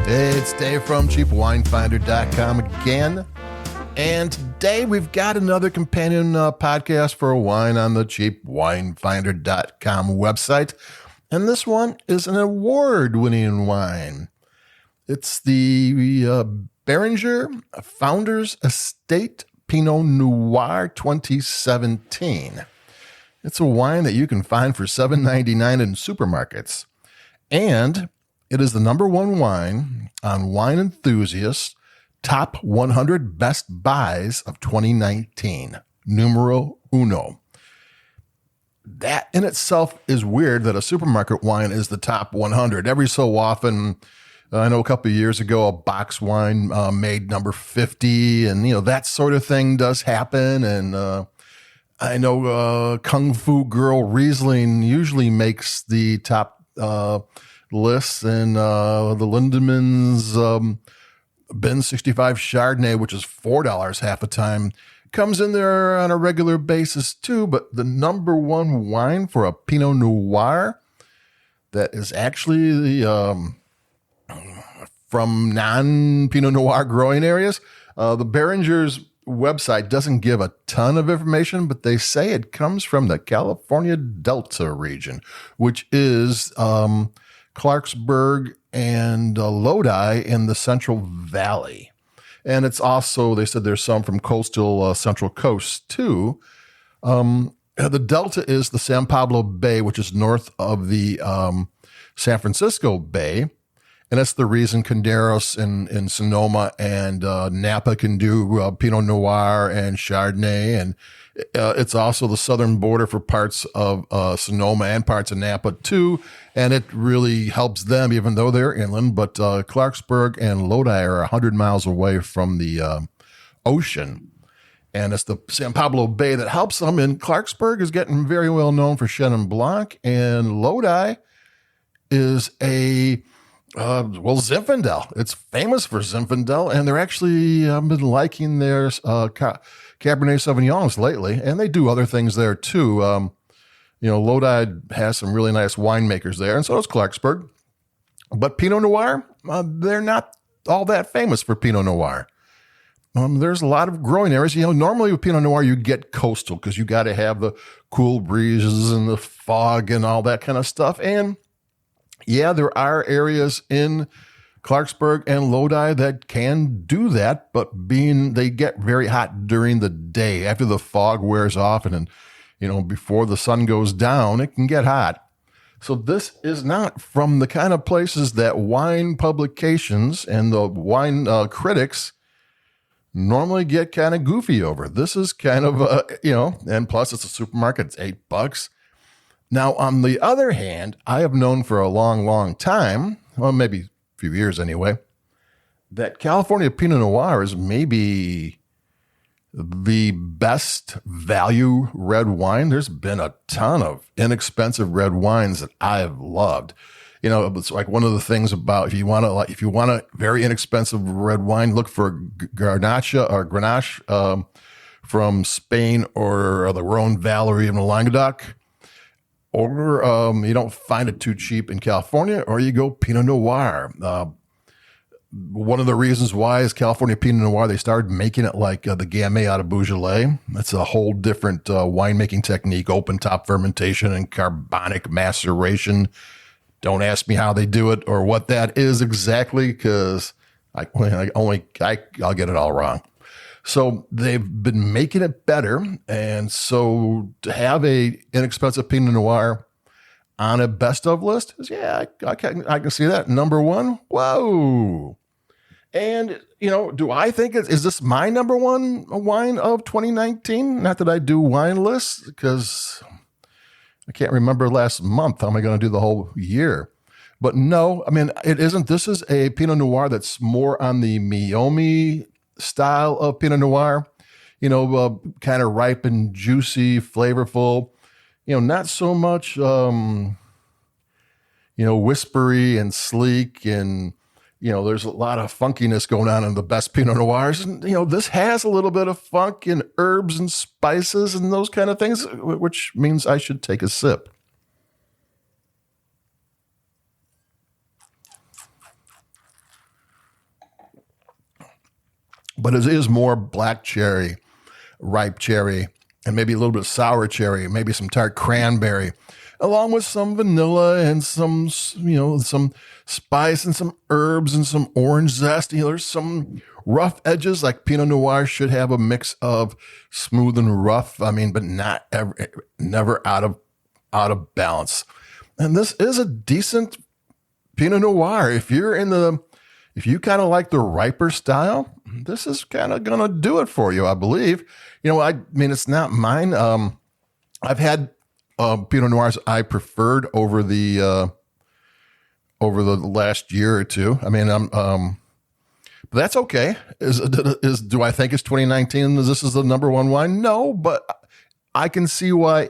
Hey, it's Dave from CheapWineFinder.com again. And today we've got another companion podcast for a wine on the CheapWineFinder.com website. And this one is an award-winning wine. It's the Beringer Founders Estate Pinot Noir 2017. It's a wine that you can find for $7.99 in supermarkets. And it is the number one wine on Wine Enthusiast Top 100 Best Buys of 2019. Numero uno. That in itself is weird that a supermarket wine is the top 100. Every so often, I know a couple of years ago, a box wine made number 50, and that sort of thing does happen. And I know Kung Fu Girl Riesling usually makes the top lists, and the Lindemann's Bin 65 Chardonnay, which is $4 half the time, comes in there on a regular basis too. But the number one wine for a Pinot Noir that is actually from non-Pinot Noir growing areas, the Beringer's website doesn't give a ton of information, but they say it comes from the California Delta region, which is Clarksburg and Lodi in the Central Valley. And it's also, they said there's some from coastal Central Coast too. The Delta is the San Pablo Bay, which is north of the San Francisco Bay. And that's the reason Conderos in Sonoma and Napa can do Pinot Noir and Chardonnay. And it's also the southern border for parts of Sonoma and parts of Napa too. And it really helps them, even though they're inland. But Clarksburg and Lodi are 100 miles away from the ocean. And it's the San Pablo Bay that helps them. And Clarksburg is getting very well known for Chenin Blanc. And Lodi is Zinfandel. It's famous for Zinfandel, and they're actually been liking their Cabernet Sauvignons lately, and they do other things there too. Lodi has some really nice winemakers there, and so does Clarksburg. But Pinot Noir, they're not all that famous for Pinot Noir. There's a lot of growing areas. Normally with Pinot Noir, you get coastal because you got to have the cool breezes and the fog and all that kind of stuff. And yeah, there are areas in Clarksburg and Lodi that can do that, but they get very hot during the day. After the fog wears off and before the sun goes down, it can get hot. So this is not from the kind of places that wine publications and the wine critics normally get kind of goofy over. This is kind of, and plus it's a supermarket, it's $8. Now, on the other hand, I have known for a long, long time, well, maybe a few years anyway, that California Pinot Noir is maybe the best value red wine. There's been a ton of inexpensive red wines that I've loved. It's like one of the things about if you want a very inexpensive red wine, look for Grenache from Spain or the Rhone Valley or even the Languedoc. Or you don't find it too cheap in California, or you go Pinot Noir. One of the reasons why is California Pinot Noir, they started making it like the gamay out of Beaujolais. That's a whole different winemaking technique, open top fermentation and carbonic maceration. Don't ask me how they do it or what that is exactly, because I'll get it all wrong. So they've been making it better. And so to have a inexpensive Pinot Noir on a best of list is, I can see that. Number one. Whoa. And, do I think is this my number one wine of 2019? Not that I do wine lists, because I can't remember last month. How am I going to do the whole year? But no, it isn't. This is a Pinot Noir that's more on the Meiomi style of Pinot Noir, kind of ripe and juicy, flavorful, not so much, whispery and sleek, and, there's a lot of funkiness going on in the best Pinot Noirs. And, this has a little bit of funk and herbs and spices and those kind of things, which means I should take a sip. but it is more black cherry, ripe cherry, and maybe a little bit of sour cherry, maybe some tart cranberry, along with some vanilla and some spice and some herbs and some orange zest. There's some rough edges, like Pinot Noir should have a mix of smooth and rough. But not never out of balance. And this is a decent Pinot Noir. If you kind of like the riper style, this is kind of going to do it for you, I believe. It's not mine. I've had Pinot Noirs I preferred over the last year or two. But that's okay. Do I think it's 2019? This is the number one wine? No, but I can see why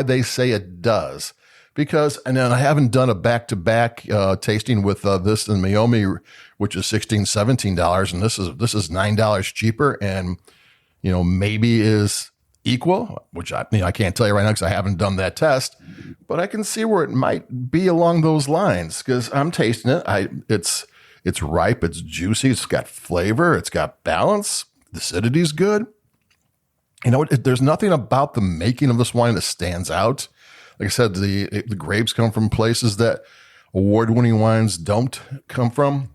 they say it does. Because, and then I haven't done a back-to-back tasting with this in Meiomi, which is $16, $17, and this is $9 cheaper, and maybe is equal, which I can't tell you right now because I haven't done that test, but I can see where it might be along those lines because I'm tasting it. It's ripe, it's juicy, it's got flavor, it's got balance, the acidity's good. There's nothing about the making of this wine that stands out. Like I said, the grapes come from places that award-winning wines don't come from.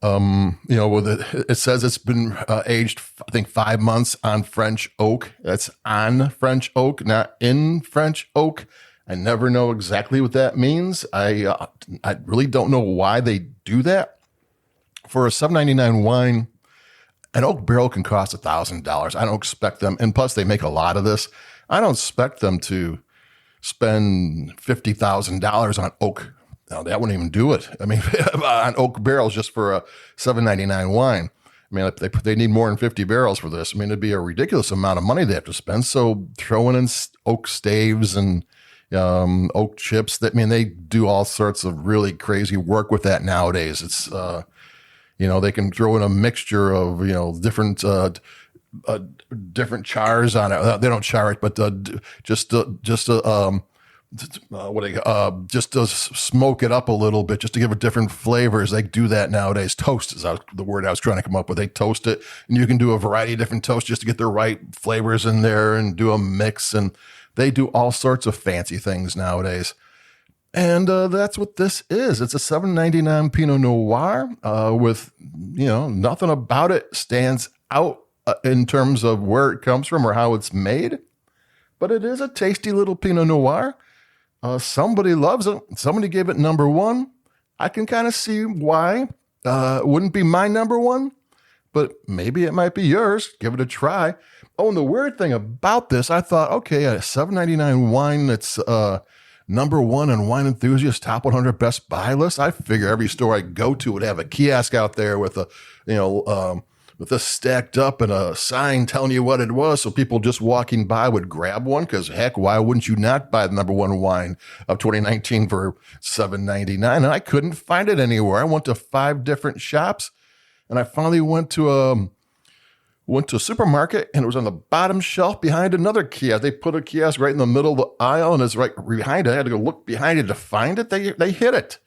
It says it's been aged, I think, 5 months on French oak. That's on French oak, not in French oak. I never know exactly what that means. I really don't know why they do that. For a $7.99 wine, an oak barrel can cost $1,000. I don't expect them, and plus they make a lot of this. I don't expect them to spend $50,000 on oak. No, that wouldn't even do it. On oak barrels just for a $7.99 wine. They need more than 50 barrels for this. It'd be a ridiculous amount of money they have to spend. So throwing in oak staves and oak chips, they do all sorts of really crazy work with that nowadays. It's, they can throw in a mixture of, different chars on it. They don't char it, but just to smoke it up a little bit, just to give it different flavors. They do that nowadays. Toast is the word I was trying to come up with. They toast it, and you can do a variety of different toasts just to get the right flavors in there and do a mix. And they do all sorts of fancy things nowadays. And that's what this is. It's a $7.99 Pinot Noir with, nothing about it stands out in terms of where it comes from or how it's made. But it is a tasty little Pinot Noir. Somebody loves it. Somebody gave it number one. I can kind of see why. It wouldn't be my number one, but maybe it might be yours. Give it a try. Oh, and the weird thing about this, I thought, okay, a $7.99 wine that's number one on Wine Enthusiast top 100 best buy list. I figure every store I go to would have a kiosk out there with with this stacked up and a sign telling you what it was, so people just walking by would grab one. Because heck, why wouldn't you not buy the number one wine of 2019 for $7.99? And I couldn't find it anywhere. I went to 5 different shops, and I finally went to a supermarket, and it was on the bottom shelf behind another kiosk. They put a kiosk right in the middle of the aisle, and it's right behind it. I had to go look behind it to find it. They hid it.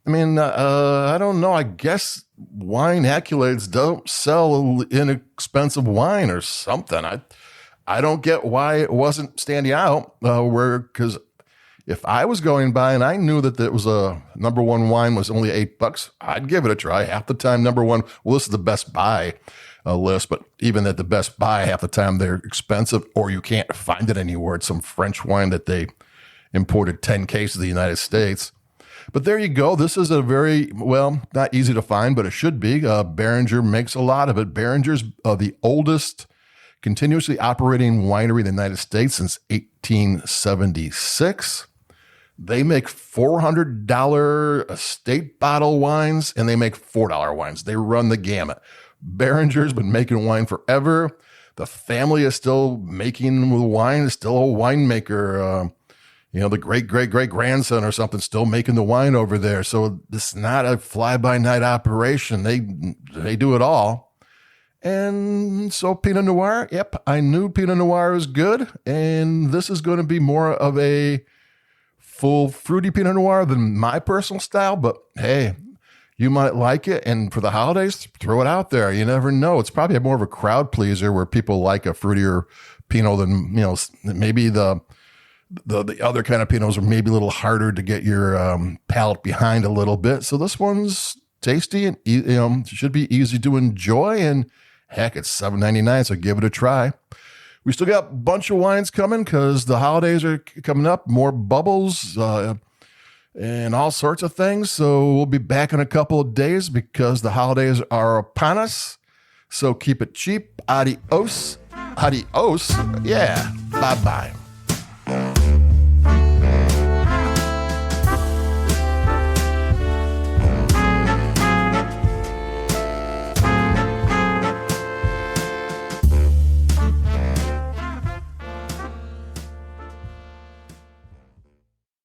I don't know. I guess wine accolades don't sell inexpensive wine or something. I don't get why it wasn't standing out. Because if I was going by and I knew that it was a number one wine was only $8, I'd give it a try. Half the time, number one. Well, this is the Best Buy list, but even at the Best Buy, half the time they're expensive, or you can't find it anywhere. It's some French wine that they imported 10 cases to the United States. But there you go. This is a very, not easy to find, but it should be. Beringer makes a lot of it. Beringer's the oldest continuously operating winery in the United States since 1876. They make $400 estate bottle wines, and they make $4 wines. They run the gamut. Beringer's been making wine forever. The family is still making wine, is still a winemaker. The great-great-great-grandson or something still making the wine over there. So this is not a fly-by-night operation. They do it all. And so Pinot Noir, yep, I knew Pinot Noir was good. And this is going to be more of a full fruity Pinot Noir than my personal style. But hey, You might like it, and for the holidays, throw it out there. You never know. It's probably more of a crowd pleaser where people like a fruitier Pinot than, maybe the other kind of Pinots are maybe a little harder to get your palate behind a little bit. So this one's tasty and should be easy to enjoy. And heck, it's $7.99, so give it a try. We still got a bunch of wines coming because the holidays are coming up. More bubbles and all sorts of things. So we'll be back in a couple of days because the holidays are upon us. So keep it cheap. Adios. Adios. Yeah. Bye-bye.